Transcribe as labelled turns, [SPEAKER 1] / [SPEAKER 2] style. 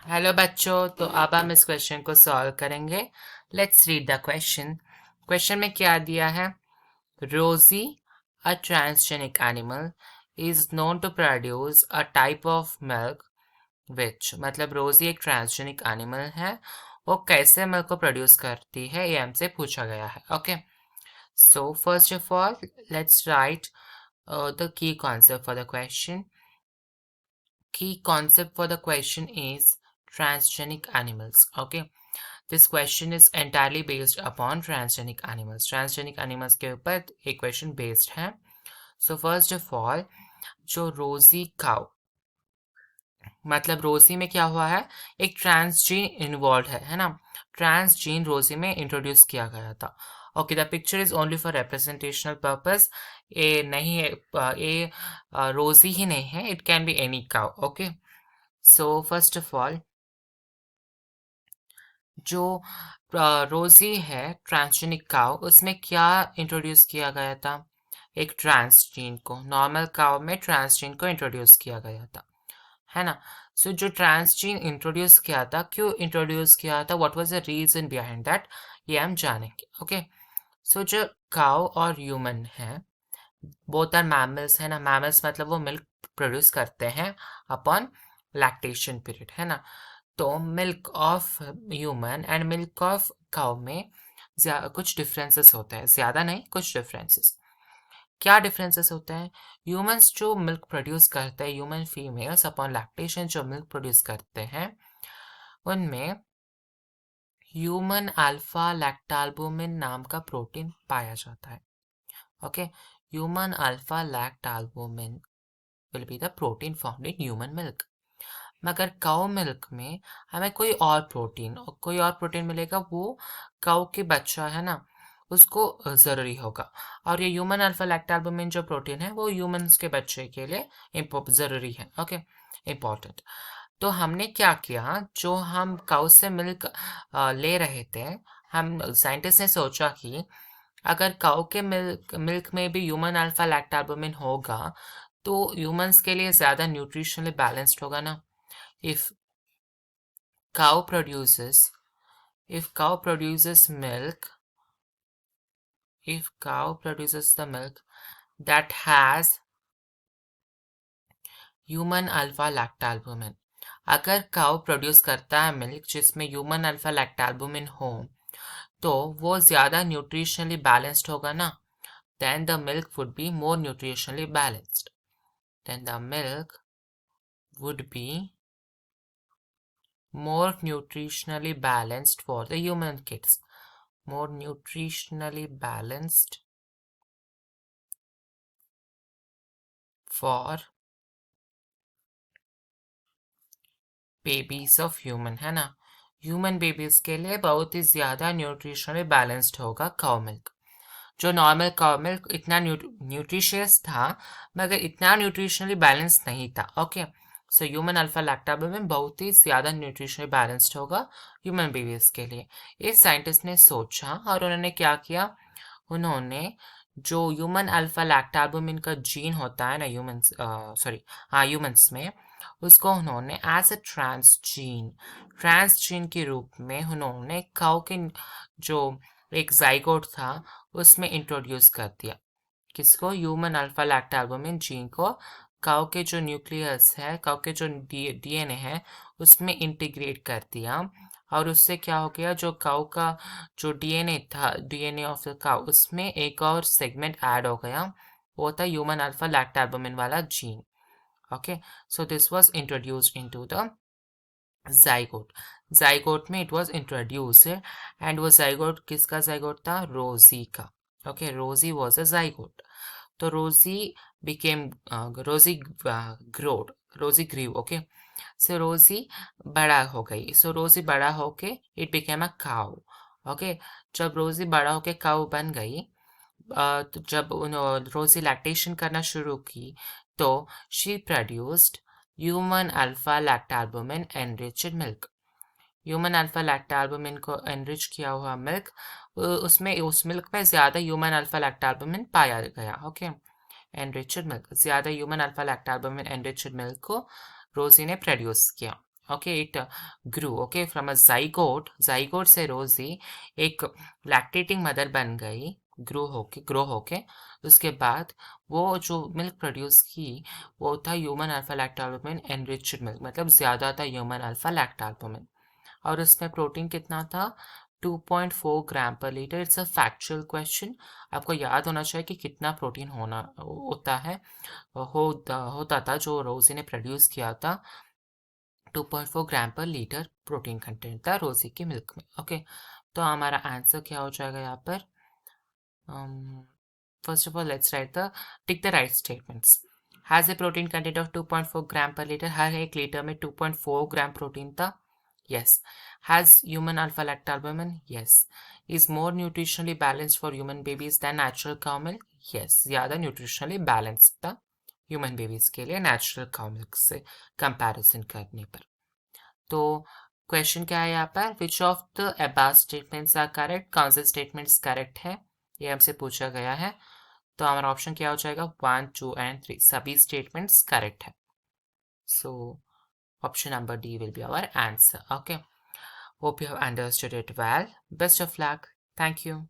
[SPEAKER 1] Hello बच्चों, तो अब हम इस क्वेश्चन को सॉल्व करेंगे। Let's read the question. Question में क्या दिया है? Rosie, a transgenic animal, is known to produce a type of milk which, मतलब रोजी एक ट्रांसजेनिक एनिमल है, वो कैसे मिल्क को प्रोड्यूस करती है, ये हमसे पूछा गया है। Okay, so first of all let's write the key concept for the question. Key concept for the question is transgenic animals. Okay, this question is entirely based upon transgenic animals. Transgenic animals के ऊपर एक question based है. So first of all, जो रोजी cow, मतलब रोजी में क्या हुआ है, एक ट्रांसजीन इन्वॉल्व है ना। ट्रांसजीन रोजी में इंट्रोड्यूस किया गया था। Okay, the picture is only for representational purpose. ये नहीं है, ये रोजी ही नहीं है, it can be any cow. Okay, so first of all, जो रोजी है ट्रांसजेनिक काउ, उसमें क्या इंट्रोड्यूस किया गया था? एक ट्रांसजीन को, नॉर्मल काउ में ट्रांसजीन को इंट्रोड्यूस किया गया था, है ना। सो जो ट्रांसजीन इंट्रोड्यूस किया था, क्यों इंट्रोड्यूस किया था, what was the reason behind that, ये हम जानेंगे। ओके, सो जो काउ और ह्यूमन है, बोथ आर मैमल्स, है ना। मैमल्स मतलब वो मिल्क प्रोड्यूस करते हैं अपॉन लैक्टेशन पीरियड, है ना। तो milk of human and milk of cow में कुछ डिफरेंसेस होते हैं, ज्यादा नहीं, कुछ डिफरेंसेस। क्या डिफरेंसेस होते हैं? ह्यूमंस जो मिल्क प्रोड्यूस करते हैं, ह्यूमन फीमेल्स अपॉन लैक्टेशन जो मिल्क प्रोड्यूस करते हैं, उनमें ह्यूमन अल्फा लैक्टाल्बुमिन नाम का प्रोटीन पाया जाता है। Okay, human alpha lactalbumin will be the protein found in human milk. मगर काउ मिल्क में हमें कोई और प्रोटीन मिलेगा, वो काउ के बच्चा है ना, उसको ज़रूरी होगा। और ये ह्यूमन अल्फा लैक्टाल्बुमिन जो प्रोटीन है, वो ह्यूमंस के बच्चे के लिए ज़रूरी है। Okay, important. तो हमने क्या किया, जो हम काउ से मिल्क ले रहे थे, हम साइंटिस्ट ने सोचा कि अगर काउ के मिल्क में भी ह्यूमन अल्फा लैक्टाल्बुमिन होगा, तो ह्यूमंस के लिए ज़्यादा न्यूट्रिशनली बैलेंस्ड होगा ना। if cow produces if cow produces milk if cow produces the milk that has human alpha lactalbumin, अगर काउ प्रोड्यूस करता है मिल्क जिसमें ह्यूमन अल्फा लैक्टाल्बुमिन हो, तो वो ज़्यादा न्यूट्रिशनली बैलेंस्ड होगा ना। then the milk would be more nutritionally balanced then the milk would be more nutritionally balanced for the human kids, more nutritionally balanced for babies of human, है ना। Human babies के लिए बहुत ही ज्यादा nutritionally balanced होगा cow milk. जो normal cow milk इतना nutritious था, मगर इतना न्यूट्रिशनली बैलेंस नहीं था। ओके, सो ह्यूमन अल्फा लैक्टाल्बुमिन बहुत ही ज्यादा न्यूट्रिशनली बैलेंस्ड होगा ह्यूमन बेबीज के लिए। इस साइंटिस्ट ने सोचा और उन्होंने क्या किया, उन्होंने जो ह्यूमन अल्फा लैक्टाल्बुमिन का जीन होता है ना, ह्यूमंस में, उसको उन्होंने एज अ ट्रांसजीन के रूप में उन्होंने काउ के जो एक जाइगोट था, उसमें इंट्रोड्यूस कर दिया। किसको? ह्यूमन अल्फा लैक्टाल्बुमिन जीन को काउ के जो न्यूक्लियस है, काउ के जो डीएनए है, उसमें इंटीग्रेट कर दिया। और उससे क्या हो गया, जो काउ का जो डीएनए था, डीएनए ऑफ द काउ, उसमें एक और सेगमेंट ऐड हो गया, वो था ह्यूमन अल्फा लैक्टाल्बुमिन वाला gene. Okay, so this was introduced into the zygote. Zygote में इट वाज इंट्रोड्यूस्ड, एंड वो जाइगोट किसका जाइगोट था? रोजी का। ओके, रोजी वाज अ जाइगोट। तो रोजी बिकेम रोजी ग्रोड रोजी ग्रीव। ओके, सो रोजी बड़ा हो गई। सो रोजी बड़ा होके it became a cow. Okay, जब रोजी बड़ा होके काउ बन गई, तो जब रोजी लैक्टेशन करना शुरू की, तो she produced human alpha lactalbumin enriched milk. Human alpha lactalbumin को एनरिच किया हुआ मिल्क, उसमें उस मिल्क में ज़्यादा ह्यूमन अल्फा लैक्टाल्बुमिन पाया गया। ओके, एनरिच्ड मिल्क, ज़्यादा human alpha lactalbumin enriched milk को रोजी ने प्रोड्यूस किया। Okay, it grew, okay, from a zygote, zygote से रोजी एक लैक्टेटिंग मदर बन गई, ग्रो होके उसके बाद वो जो मिल्क प्रोड्यूस की वो था ह्यूमन अल्फा लैक्टोअल्बुमिन एनरिच्ड मिल्क, मतलब ज़्यादा था ह्यूमन अल्फा लैक्टोअल्बुमिन। और उसमें प्रोटीन कितना था? 2.4 gram per litre. It's a factual question, आपको याद होना चाहिए कि कितना प्रोटीन होना होता है, होता था जो रोजी ने प्रोड्यूस किया था। 2.4 gram per litre protein content था रोजी की मिल्क में। ओके, तो हमारा आंसर क्या हो जाएगा यहाँ पर? First of all let's write the tick the right statements. Has a protein content of 2.4 gram per litre, हर एक लीटर में 2.4 ग्राम प्रोटीन था। Yes. Has human alpha lactoalbumin? Yes. Is more nutritionally balanced for human babies than natural cow milk? Yes, ज़्यादा nutritionally balanced था human babies के लिए natural cow milk से comparison करने पर। तो क्वेश्चन क्या है यहाँ पर? विच of the above statements are correct? कौन से स्टेटमेंट्स करेक्ट है ये हमसे पूछा गया है। तो हमारा ऑप्शन क्या हो जाएगा? 1, 2 एंड 3 सभी स्टेटमेंट्स करेक्ट है। So option number D will be our answer. Okay, hope you have understood it well. Best of luck. Thank you.